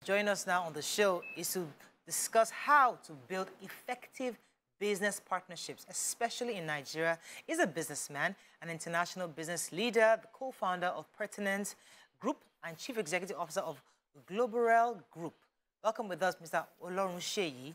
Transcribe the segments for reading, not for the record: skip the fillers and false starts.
join us now on the show is to discuss how to build effective business partnerships, especially in Nigeria. He's a businessman, an international business leader, the co-founder of Pertinent Group and Chief Executive Officer of Global Group. Welcome with us, Mr. Olorunsheyi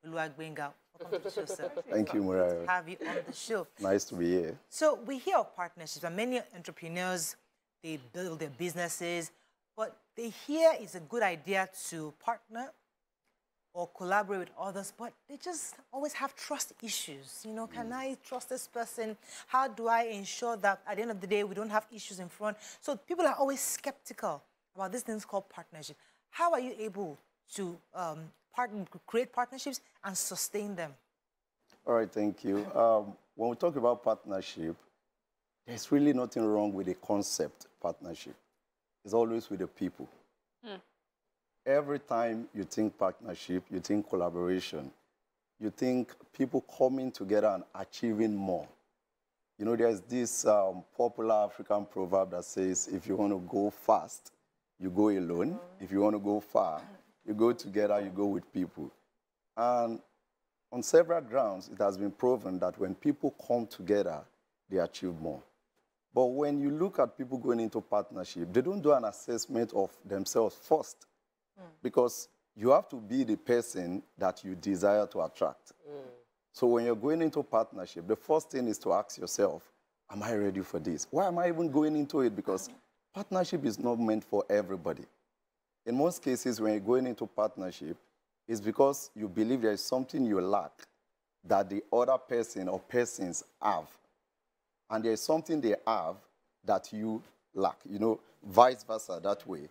Oluwagbenga. Welcome to the show, sir. Thank you, Mariah. To have you on the show. Nice to be here. So we hear of partnerships, and many entrepreneurs, they build their businesses, but they hear it's a good idea to partner or collaborate with others, but they just always have trust issues. You know, can I trust this person? How do I ensure that at the end of the day, we don't have issues in front? So people are always skeptical about these things called partnership. How are you able to create partnerships and sustain them? All right, thank you. When we talk about partnership, there's really nothing wrong with the concept partnership. It's always with the people. Every time you think partnership, you think collaboration, you think people coming together and achieving more. You know, there's this popular African proverb that says, if you want to go fast, you go alone. If you want to go far, you go together, you go with people. And on several grounds, it has been proven that when people come together, they achieve more. But when you look at people going into partnership, they don't do an assessment of themselves first. Because you have to be the person that you desire to attract. So when you're going into partnership, the first thing is to ask yourself, am I ready for this? Why am I even going into it? Because partnership is not meant for everybody. In most cases, when you're going into partnership, it's because you believe there is something you lack that the other person or persons have. And there is something they have that you lack, you know, vice versa, that way.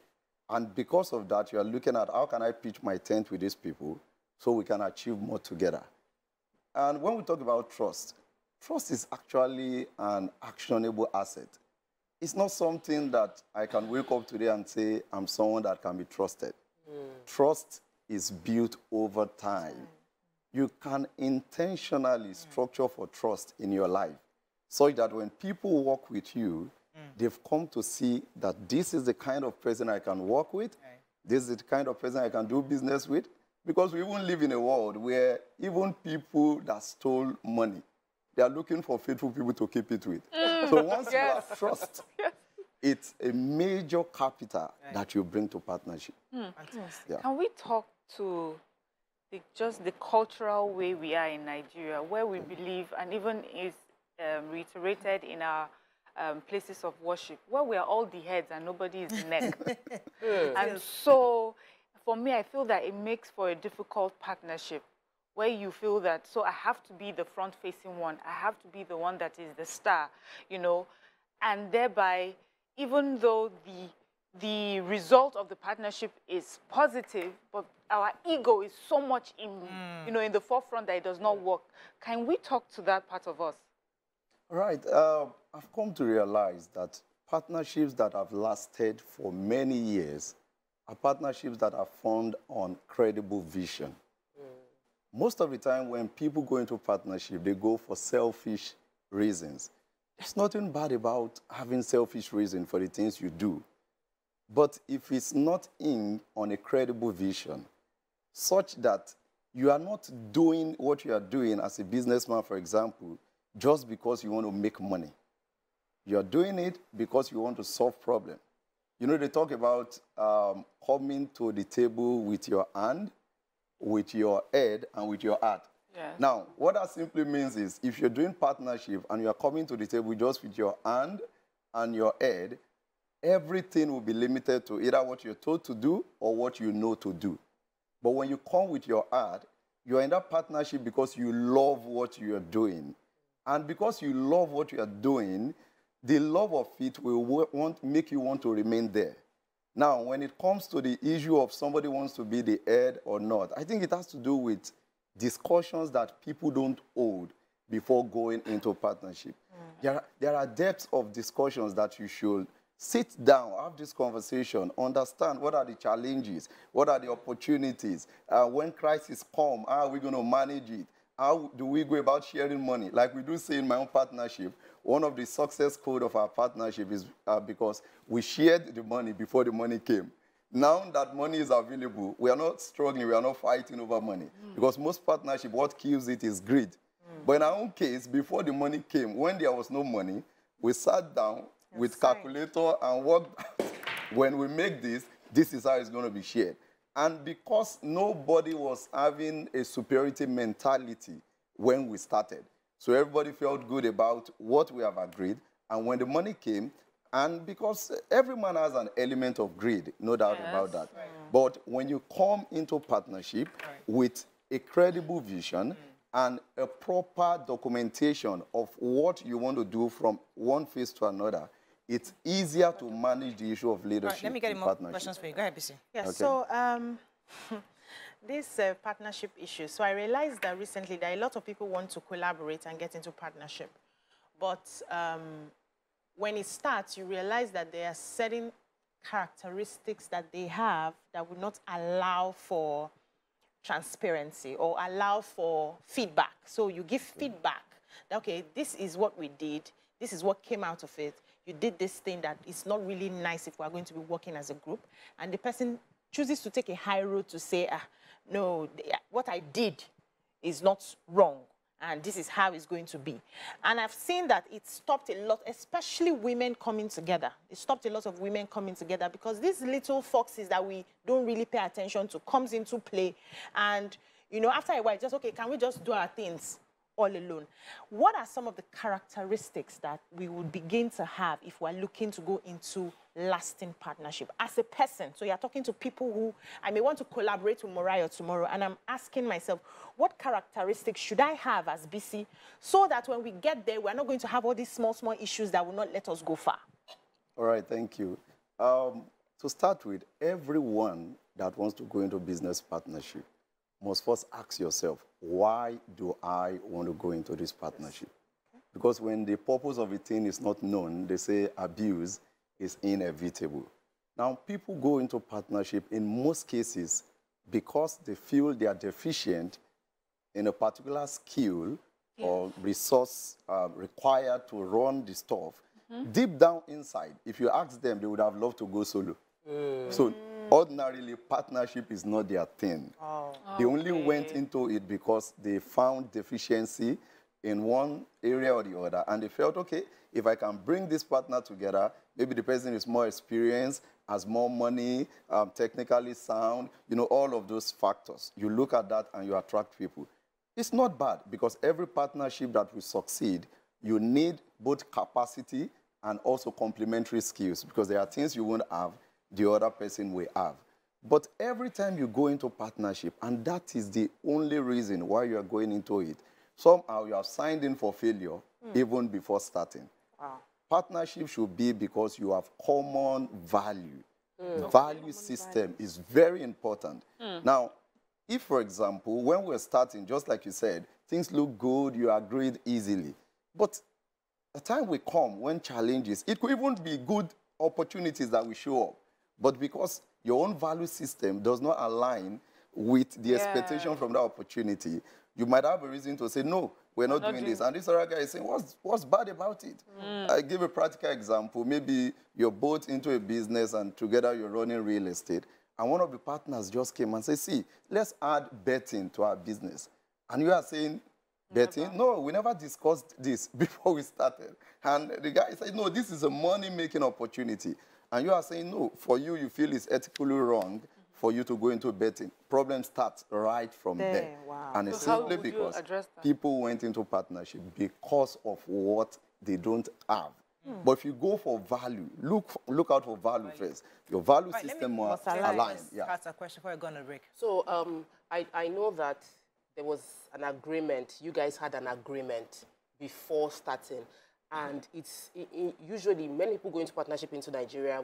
And because of that, you are looking at how can I pitch my tent with these people so we can achieve more together. And when we talk about trust, trust is actually an actionable asset. It's not something that I can wake up today and say, I'm someone that can be trusted. Trust is built over time. You can intentionally structure for trust in your life so that when people work with you, they've come to see that this is the kind of person I can work with. This is the kind of person I can do business with. Because we won't live in a world where even people that stole money, they are looking for faithful people to keep it with. So once you have trust, it's a major capital that you bring to partnership. Can we talk to just the cultural way we are in Nigeria, where we believe, and even is reiterated in our places of worship, where we are all the heads and nobody is the neck. And so, for me, I feel that it makes for a difficult partnership, where you feel that, so I have to be the front-facing one, I have to be the one that is the star, you know, and thereby, even though the result of the partnership is positive, but our ego is so much in, you know, in the forefront that it does not work. Can we talk to that part of us? Right. I've come to realize that partnerships that have lasted for many years are partnerships that are formed on credible vision. Most of the time when people go into partnership, they go for selfish reasons. There's nothing bad about having selfish reasons for the things you do. But if it's not in on a credible vision, such that you are not doing what you are doing as a businessman, for example, just because you want to make money. You're doing it because you want to solve problems. You know, they talk about coming to the table with your hand, with your head, and with your heart. Now, what that simply means is if you're doing partnership and you're coming to the table just with your hand and your head, everything will be limited to either what you're told to do or what you know to do. But when you come with your heart, you're in that partnership because you love what you're doing. And because you love what you are doing, the love of it will make you want to remain there. Now, when it comes to the issue of somebody wants to be the head or not, I think it has to do with discussions that people don't hold before going into partnership. There are depths of discussions that you should sit down, have this conversation, understand what are the challenges, what are the opportunities, when crisis come, how are we going to manage it? How do we go about sharing money? Like we do say in my own partnership, one of the success code of our partnership is because we shared the money before the money came. Now that money is available, we are not struggling, we are not fighting over money. Because most partnership, what kills it is greed. But in our own case, before the money came, when there was no money, we sat down with calculator and worked. When we make this, this is how it's going to be shared. And because nobody was having a superiority mentality when we started, so everybody felt good about what we have agreed. And when the money came, and because every man has an element of greed, no doubt about that. Right. But when you come into partnership with a credible vision and a proper documentation of what you want to do from one phase to another, it's easier to manage the issue of leadership. Let me get more questions for you. Go ahead, BC. Yeah, Okay. so this partnership issue. So I realized that recently that a lot of people want to collaborate and get into partnership. But when it starts, you realize that there are certain characteristics that they have that would not allow for transparency or allow for feedback. So you give feedback that, okay, this is what we did. This is what came out of it. You did this thing that is not really nice if we're going to be working as a group. And the person chooses to take a high road to say, no, what I did is not wrong. And this is how it's going to be. And I've seen that it stopped a lot, especially women coming together. It stopped a lot of women coming together because these little foxes that we don't really pay attention to comes into play. And, you know, after a while, just, okay, can we just do our things all alone? What are some of the characteristics that we would begin to have if we're looking to go into lasting partnership as a person? So you're talking to people who I may want to collaborate with Mariah tomorrow, and I'm asking myself, what characteristics should I have as BC so that when we get there, we're not going to have all these small issues that will not let us go far? All right, thank you. To start with, everyone that wants to go into business partnership must first ask yourself, why do I want to go into this partnership? Because when the purpose of a thing is not known, they say abuse is inevitable. Now, people go into partnership in most cases because they feel they are deficient in a particular skill or resource required to run the stuff. Deep down inside, if you ask them, they would have loved to go solo. So ordinarily, partnership is not their thing. They only went into it because they found deficiency in one area or the other, and they felt, okay, if I can bring this partner together, maybe the person is more experienced, has more money, technically sound, you know, all of those factors. You look at that and you attract people. It's not bad, because every partnership that will succeed, you need both capacity and also complementary skills, because there are things you won't have, the other person will have. But every time you go into partnership, and that is the only reason why you are going into it, somehow you have signed in for failure even before starting. Wow. Partnership should be because you have common value. Value system is very important. Now, if, for example, when we're starting, just like you said, things look good, you agreed easily. But the time will come when challenges, it could even be good opportunities that will show up. But because your own value system does not align with the expectation from that opportunity, you might have a reason to say, no, we're not doing this. And this other guy is saying, what's bad about it? I give a practical example. Maybe you're both into a business and together you're running real estate. And one of the partners just came and said, see, let's add betting to our business. And you are saying, betting? No, we never discussed this before we started. And the guy said, no, this is a money-making opportunity. And you are saying, no, for you, you feel it's ethically wrong for you to go into betting. Problem starts right from there. Wow. And it's simply because people went into partnership because of what they don't have. But if you go for value, look out for value first. Your value system must align. That's a question before I go on a break. So I know that there was an agreement. You guys had an agreement before starting. And it's usually many people go into partnership into Nigeria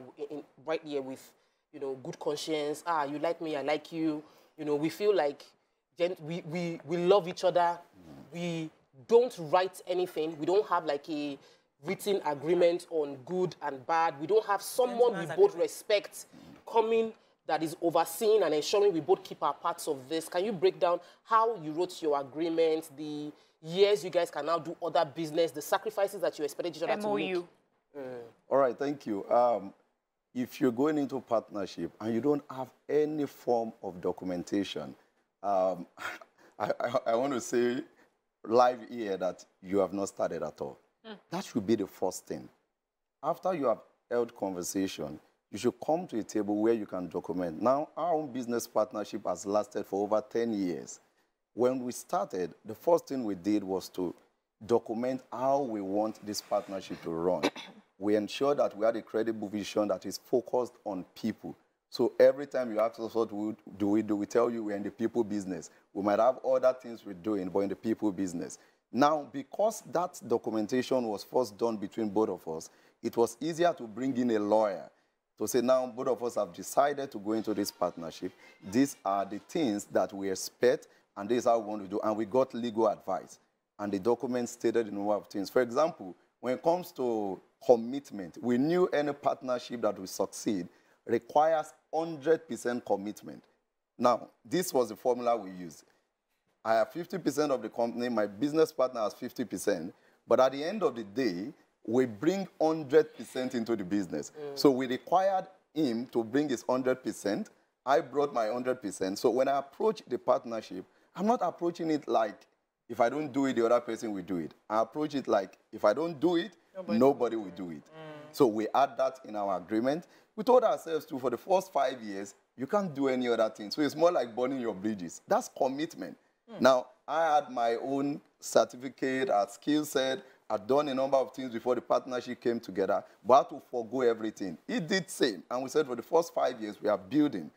right here with, you know, good conscience. You like me, I like you. You know, we feel like we love each other. We don't write anything. We don't have like a written agreement on good and bad. We don't have someone we both respect coming that is overseeing and ensuring we both keep our parts of this. Can you break down how you wrote your agreement, the years you guys can now do other business, the sacrifices that you expected each other to make? All right, thank you. if you're going into partnership and you don't have any form of documentation, I want to say live here that you have not started at all. That should be the first thing. After you have held conversation, you should come to a table where you can document. Now, our own business partnership has lasted for over 10 years. When we started, the first thing we did was to document how we want this partnership to run. We ensured that we had a credible vision that is focused on people. So every time you ask us what do, we tell you we're in the people business. We might have other things we're doing, but in the people business. Now, because that documentation was first done between both of us, it was easier to bring in a lawyer to say, now both of us have decided to go into this partnership. These are the things that we expect, and this is how we want to do. And we got legal advice. And the document stated a number of things. For example, when it comes to commitment, we knew any partnership that will succeed requires 100% commitment. Now, this was the formula we used. I have 50% of the company, my business partner has 50%, but at the end of the day, we bring 100% into the business. So we required him to bring his 100%. I brought my 100%. So when I approach the partnership, I'm not approaching it like, if I don't do it, the other person will do it. I approach it like, if I don't do it, nobody will do it. So we add that in our agreement. We told ourselves, too, for the first 5 years, you can't do any other thing. So it's more like burning your bridges. That's commitment. Now, I had my own certificate, I had skill set, I'd done a number of things before the partnership came together, but I had to forgo everything. He did same, and we said for the first 5 years, we are building.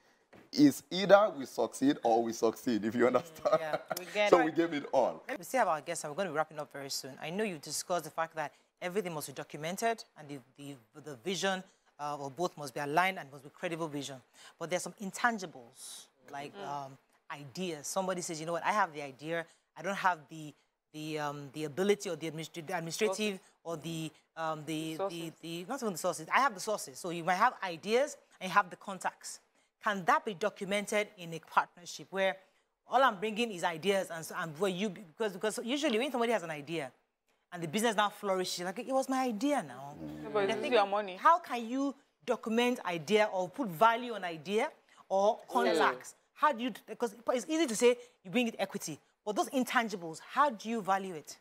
It's either we succeed or we succeed, if you understand. Yeah, we get So it. we gave it all. We still have our guests, and we're going to be wrapping up very soon. I know you discussed the fact that everything must be documented, and the vision of both must be aligned and must be credible vision. But there's some intangibles, like ideas. Somebody says, you know what, I have the idea, I don't have the ability or the administrative or not even the sources. I have the sources. So you might have ideas and you have the contacts. Can that be documented in a partnership where all I'm bringing is ideas and where you, because usually when somebody has an idea and the business now flourishes, like, it was my idea now. But it's your money. How can you document idea or put value on idea or contacts? How do you, because it's easy to say you bring it equity, but those intangibles, how do you value it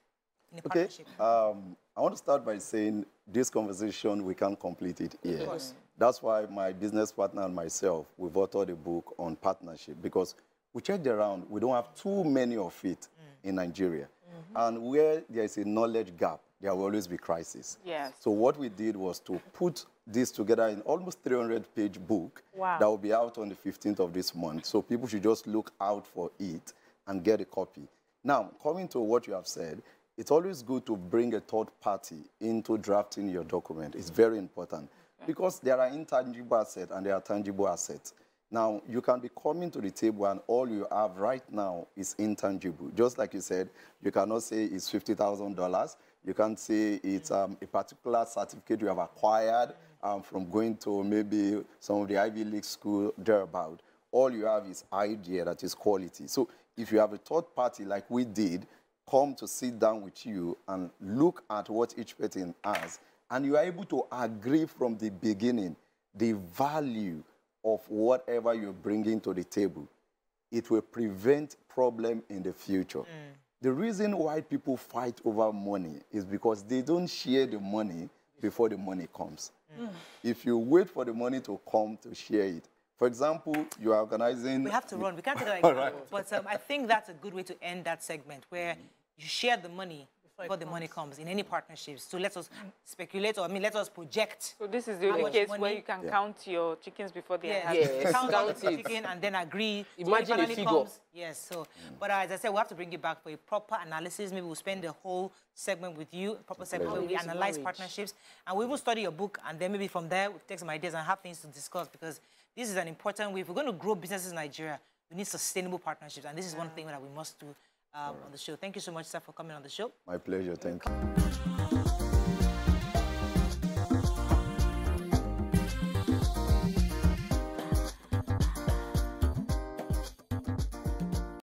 in a partnership? I want to start by saying this conversation, we can't complete it here. That's why my business partner and myself, we've authored a book on partnership, because we checked around, we don't have too many of it in Nigeria. And where there is a knowledge gap, there will always be crisis. Yes. So what we did was to put this together in almost 300-page book that will be out on the 15th of this month. So people should just look out for it and get a copy. Now, coming to what you have said, it's always good to bring a third party into drafting your document. It's very important because there are intangible assets and there are tangible assets. Now, you can be coming to the table and all you have right now is intangible. Just like you said, you cannot say it's $50,000. You can't say it's a particular certificate you have acquired from going to maybe some of the Ivy League school thereabout. All you have is idea, that is quality. So if you have a third party like we did, come to sit down with you and look at what each person has, and you are able to agree from the beginning the value of whatever you're bringing to the table, it will prevent problem in the future. The reason why people fight over money is because they don't share the money before the money comes. If you wait for the money to come to share it, for example, you are organizing... We have to run. We can't take that example. But I think that's a good way to end that segment, where you share the money before the money comes in any partnerships. So let us speculate, or I mean, let us project. So this is the only case where you can count your chickens before they are Yes, count the chicken and then agree. Imagine a figure. Comes, yes. So, but as I said, we have to bring it back for a proper analysis. Maybe we'll spend the whole segment with you, a proper segment where we analyze partnerships, and we will study your book, and then maybe from there we'll take some ideas and have things to discuss, because this is an important way. If we're going to grow businesses in Nigeria, we need sustainable partnerships, and this is one thing that we must do on the show. Thank you so much, sir, for coming on the show. My pleasure. Thank you.